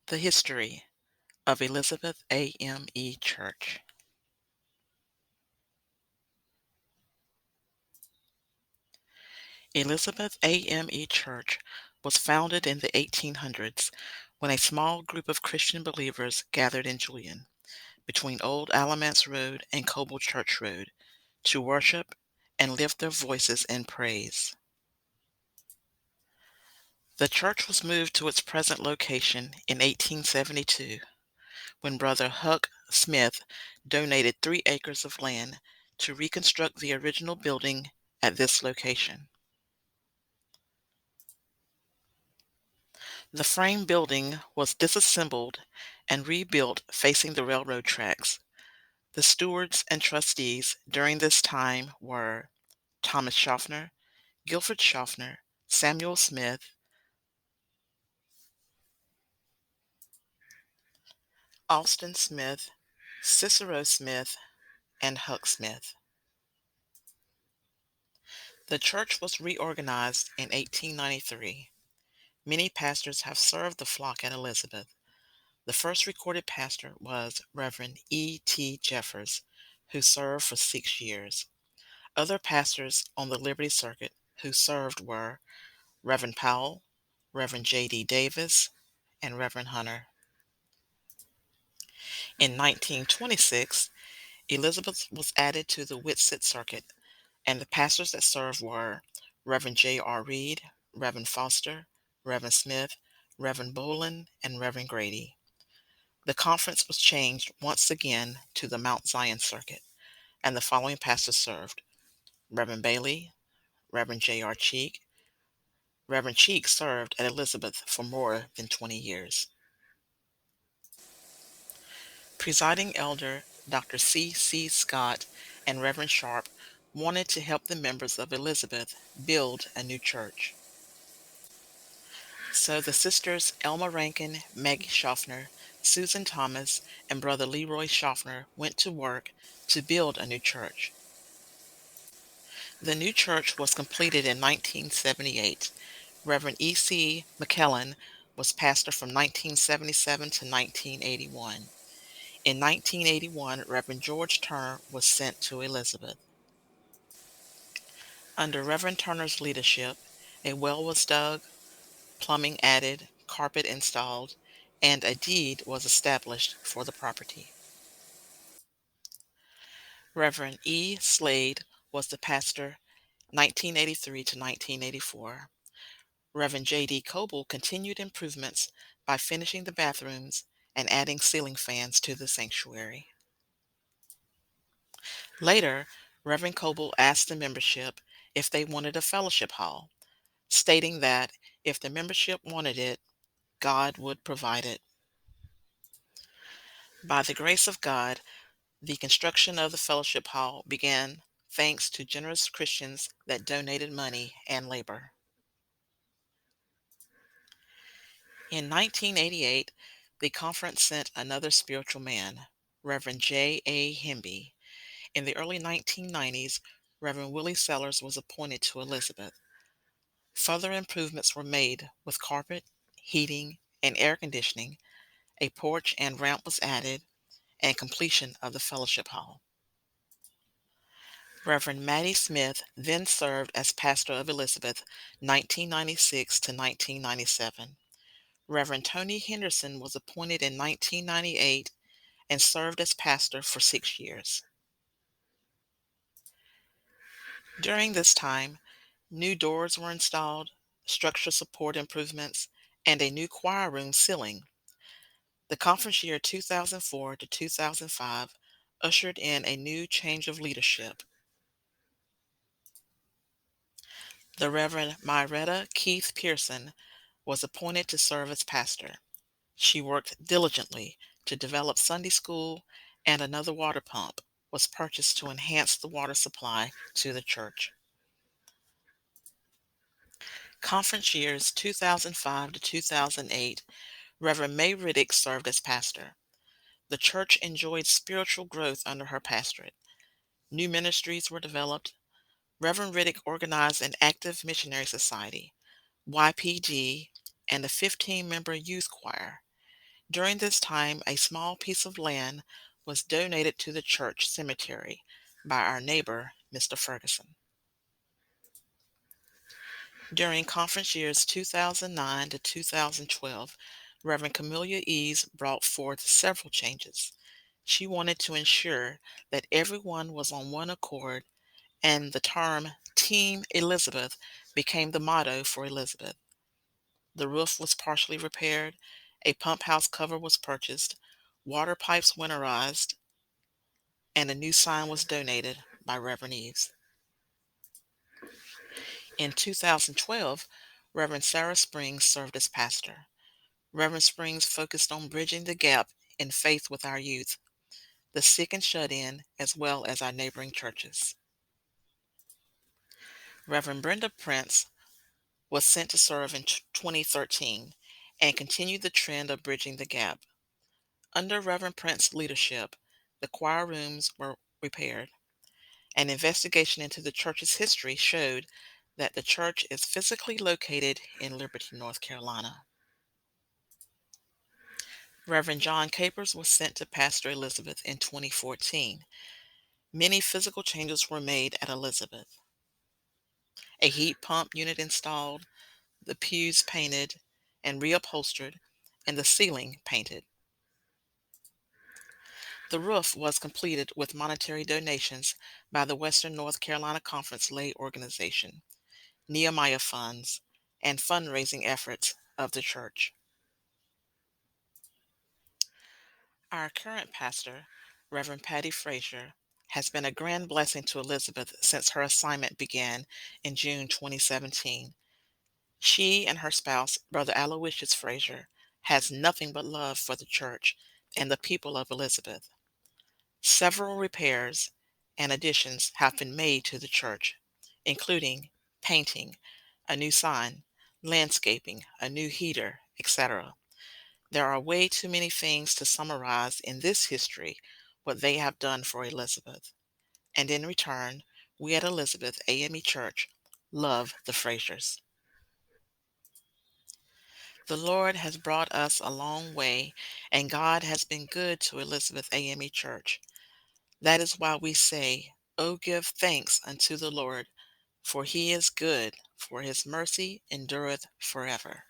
The history of Elizabeth AME Church. Elizabeth AME Church was founded in the 1800s when a small group of Christian believers gathered in Julian, between Old Alamance Road and Coble Church Road, to worship and lift their voices in praise. The church was moved to its present location in 1872 when Brother Huck Smith donated 3 acres of land to reconstruct the original building at this location. The frame building was disassembled and rebuilt facing the railroad tracks. The stewards and trustees during this time were Thomas Schaffner, Guilford Schaffner, Samuel Smith, Austin Smith, Cicero Smith, and Huck Smith. The church was reorganized in 1893. Many pastors have served the flock at Elizabeth. The first recorded pastor was Reverend E. T. Jeffers, who served for 6 years. Other pastors on the Liberty Circuit who served were Reverend Powell, Reverend J. D. Davis, and Reverend Hunter. In 1926, Elizabeth was added to the Whitsett Circuit, and the pastors that served were Reverend J. R. Reed, Reverend Foster, Reverend Smith, Reverend Bolin, and Reverend Grady. The conference was changed once again to the Mount Zion Circuit, and the following pastors served: Reverend Bailey, Reverend J. R. Cheek. Reverend Cheek served at Elizabeth for more than 20 years. Presiding Elder Dr. C. C. Scott and Reverend Sharp wanted to help the members of Elizabeth build a new church. So the sisters Elma Rankin, Maggie Schaffner, Susan Thomas, and Brother Leroy Schaffner went to work to build a new church. The new church was completed in 1978. Reverend E. C. McKellen was pastor from 1977 to 1981. In 1981, Reverend George Turner was sent to Elizabeth. Under Reverend Turner's leadership, a well was dug, plumbing added, carpet installed, and a deed was established for the property. Reverend E. Slade was the pastor 1983 to 1984. Reverend J. D. Coble continued improvements by finishing the bathrooms and adding ceiling fans to the sanctuary. Later, Reverend Coble asked the membership if they wanted a fellowship hall, stating that if the membership wanted it, God would provide it. By the grace of God, the construction of the fellowship hall began thanks to generous Christians that donated money and labor. In 1988, the conference sent another spiritual man, Reverend J. A. Hemby. In the early 1990s, Reverend Willie Sellers was appointed to Elizabeth. Further improvements were made with carpet, heating, and air conditioning. A porch and ramp was added, and completion of the fellowship hall. Reverend Mattie Smith then served as pastor of Elizabeth 1996 to 1997. Reverend Tony Henderson was appointed in 1998 and served as pastor for 6 years. During this time, new doors were installed, structural support improvements, and a new choir room ceiling. The conference year 2004 to 2005 ushered in a new change of leadership. The Reverend Myretta Keith Pearson was appointed to serve as pastor. She worked diligently to develop Sunday school, and another water pump was purchased to enhance the water supply to the church. Conference years 2005 to 2008, Reverend May Riddick served as pastor. The church enjoyed spiritual growth under her pastorate. New ministries were developed. Reverend Riddick organized an active missionary society, YPG, and a 15-member youth choir. During this time, a small piece of land was donated to the church cemetery by our neighbor, Mr. Ferguson. During conference years 2009 to 2012, Reverend Camelia Eves brought forth several changes. She wanted to ensure that everyone was on one accord, and the term Team Elizabeth became the motto for Elizabeth. The roof was partially repaired, a pump house cover was purchased, water pipes winterized, and a new sign was donated by Reverend Eves. In 2012, Reverend Sarah Springs served as pastor. Reverend Springs focused on bridging the gap in faith with our youth, the sick and shut in, as well as our neighboring churches. Reverend Brenda Prince was sent to serve in 2013 and continued the trend of bridging the gap. Under Reverend Prince's leadership, the choir rooms were repaired. An investigation into the church's history showed that the church is physically located in Liberty, North Carolina. Reverend John Capers was sent to pastor Elizabeth in 2014. Many physical changes were made at Elizabeth. A heat pump unit installed, the pews painted and reupholstered, and the ceiling painted. The roof was completed with monetary donations by the Western North Carolina Conference Lay Organization, Nehemiah funds, and fundraising efforts of the church. Our current pastor, Reverend Patty Frazier, has been a grand blessing to Elizabeth since her assignment began in June 2017. She and her spouse, Brother Aloysius Frazier, has nothing but love for the church and the people of Elizabeth. Several repairs and additions have been made to the church, including painting, a new sign, landscaping, a new heater, etc. There are way too many things to summarize in this history what they have done for Elizabeth. And in return, we at Elizabeth AME Church love the Fraziers. The Lord has brought us a long way, and God has been good to Elizabeth AME Church. That is why we say, "Oh, give thanks unto the Lord, for he is good, for his mercy endureth forever."